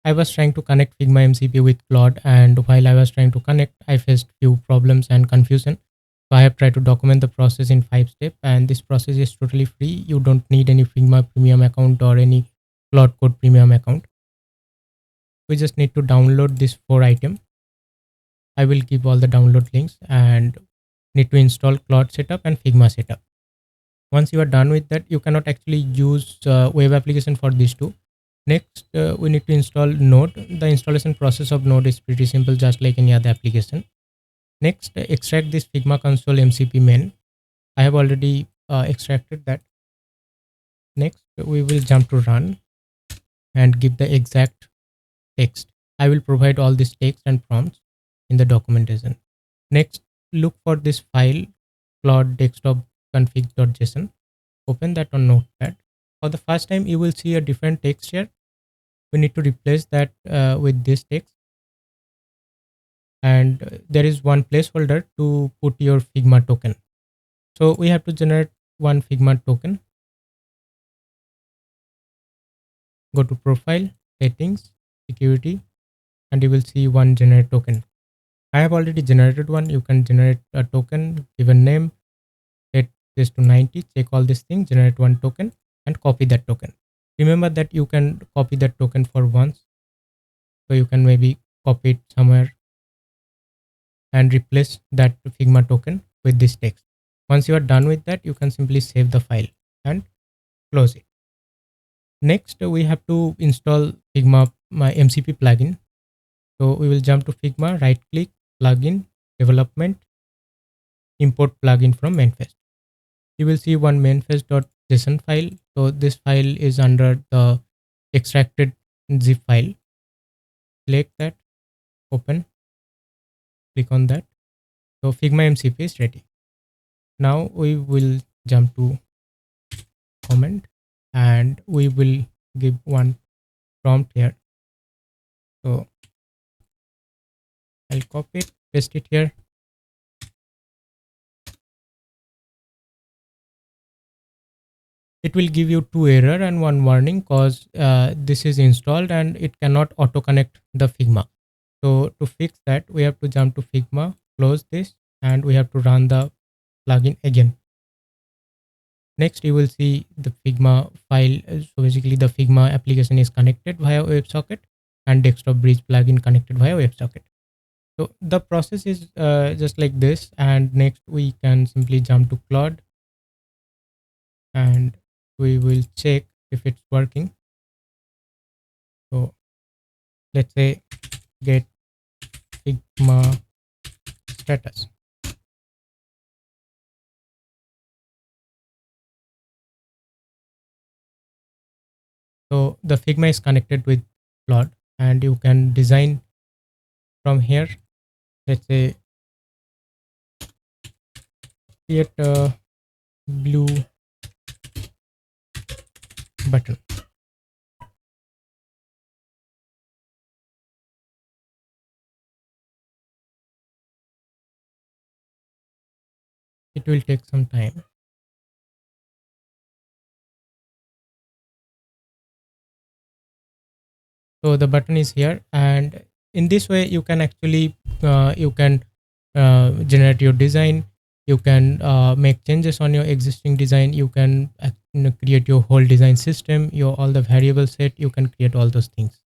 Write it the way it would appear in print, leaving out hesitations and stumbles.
I was trying to connect Figma MCP with Claude, and while I was trying to connect, I faced few problems and confusion. So I have tried to document the process in 5 steps, and this process is totally free. You don't need any Figma premium account or any Claude Code premium account. We just need to download this 4 item. I will give all the download links, and need to install Claude setup and Figma setup. Once you are done with that, you cannot actually use web application for these two. Next, we need to install Node. The installation process of Node is pretty simple, just like any other application. Next, extract this Figma console MCP main. I have already extracted that. Next, we will jump to run and give the exact text. I will provide all this text and prompts in the documentation. Next, look for this file, Claude Desktop config.json. Open that on Notepad. For the first time, you will see a different text here. We need to replace that with this text. And there is one placeholder to put your Figma token. So we have to generate one Figma token. Go to Profile, Settings, Security, and you will see one generate token. I have already generated one. You can generate a token, give a name, set this to 90, check all these things, generate one token, and copy that token. Remember that you can copy that token for once. So you can maybe copy it somewhere and replace that Figma token with this text. Once you are done with that, you can simply save the file and close it. Next, we have to install Figma MCP plugin. So we will jump to Figma, right click, plugin, development, import plugin from manifest. You will see one manifest.json file. So this file is under the extracted zip file. Select that, open, click on that. So Figma MCP is ready. Now we will jump to comment, and we will give one prompt here. So I'll copy it, paste it here. It will give you 2 error and 1 warning because this is installed and it cannot auto connect the Figma. So to fix that, we have to jump to Figma, close this, and we have to run the plugin again. Next, you will see the Figma file. So basically the Figma application is connected via WebSocket and desktop bridge plugin connected via WebSocket. So the process is just like this. And next we can simply jump to Claude and we will check if it's working. So let's say get Figma status. So the Figma is connected with Claude and you can design from here. Let's say create a blue button. It will take some time. So the button is here, and in this way you can actually generate your design. You can make changes on your existing design. You can create your whole design system, your all the variable set. You can create all those things.